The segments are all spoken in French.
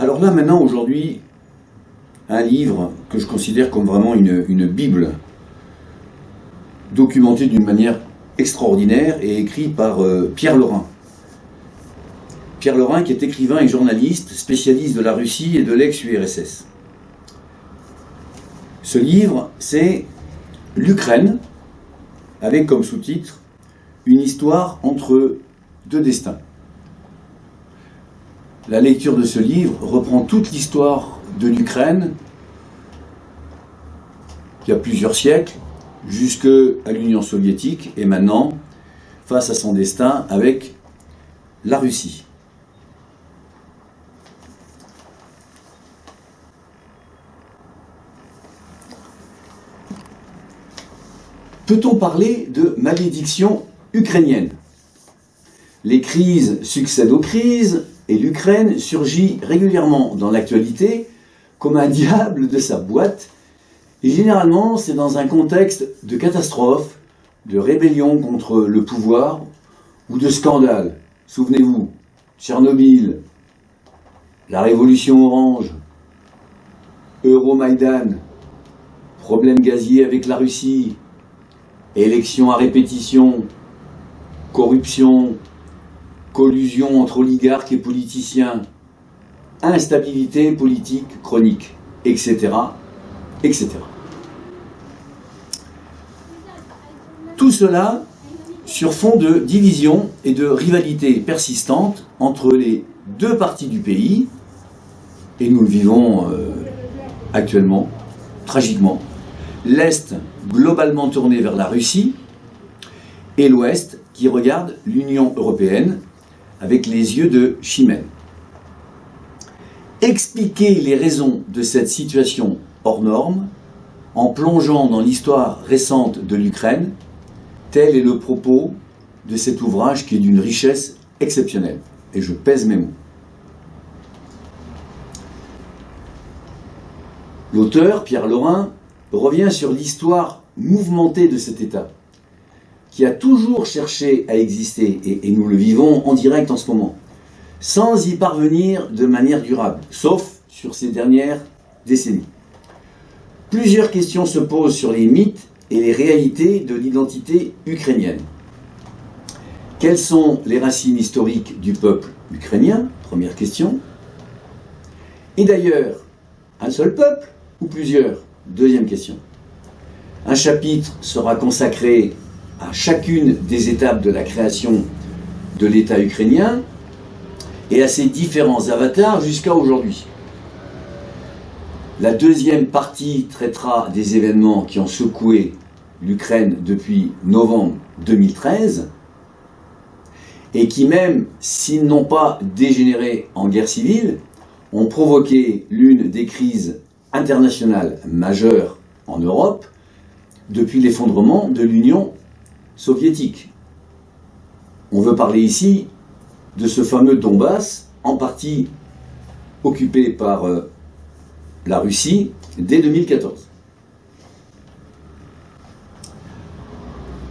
Alors là, maintenant, aujourd'hui, un livre que je considère comme vraiment une Bible, documentée d'une manière extraordinaire et écrit par Pierre Lorrain. Pierre Lorrain qui est écrivain et journaliste, spécialiste de la Russie et de l'ex-URSS. Ce livre, c'est l'Ukraine, avec comme sous-titre une histoire entre deux destins. La lecture de ce livre reprend toute l'histoire de l'Ukraine, il y a plusieurs siècles, jusqu'à l'Union soviétique, et maintenant, face à son destin avec la Russie. Peut-on parler de malédiction ukrainienne? Les crises succèdent aux crises, et l'Ukraine surgit régulièrement dans l'actualité comme un diable de sa boîte, et généralement c'est dans un contexte de catastrophe, de rébellion contre le pouvoir ou de scandale. Souvenez-vous, Tchernobyl, la révolution orange, Euromaïdan, problème gazier avec la Russie, élections à répétition, corruption, collusion entre oligarques et politiciens, instabilité politique chronique, etc., etc. Tout cela sur fond de division et de rivalité persistante entre les deux parties du pays, et nous le vivons actuellement, tragiquement. L'Est globalement tourné vers la Russie, et l'Ouest qui regarde l'Union européenne avec les yeux de Chimène. Expliquer les raisons de cette situation hors norme en plongeant dans l'histoire récente de l'Ukraine, tel est le propos de cet ouvrage qui est d'une richesse exceptionnelle. Et je pèse mes mots. L'auteur, Pierre Lorrain, revient sur l'histoire mouvementée de cet État, qui a toujours cherché à exister, et nous le vivons en direct en ce moment, sans y parvenir de manière durable, sauf sur ces dernières décennies. Plusieurs questions se posent sur les mythes et les réalités de l'identité ukrainienne. Quelles sont les racines historiques du peuple ukrainien? Première question. Et d'ailleurs, un seul peuple ou plusieurs? Deuxième question. Un chapitre sera consacré à chacune des étapes de la création de l'État ukrainien et à ses différents avatars jusqu'à aujourd'hui. La deuxième partie traitera des événements qui ont secoué l'Ukraine depuis novembre 2013 et qui, même s'ils n'ont pas dégénéré en guerre civile, ont provoqué l'une des crises internationales majeures en Europe depuis l'effondrement de l'Union soviétique. On veut parler ici de ce fameux Donbass, en partie occupé par la Russie dès 2014.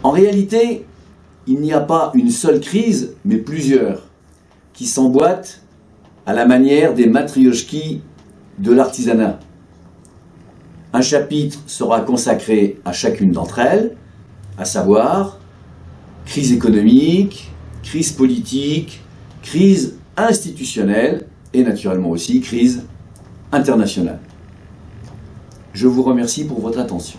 En réalité, il n'y a pas une seule crise, mais plusieurs, qui s'emboîtent à la manière des matrioshki de l'artisanat. Un chapitre sera consacré à chacune d'entre elles, à savoir crise économique, crise politique, crise institutionnelle et naturellement aussi crise internationale. Je vous remercie pour votre attention.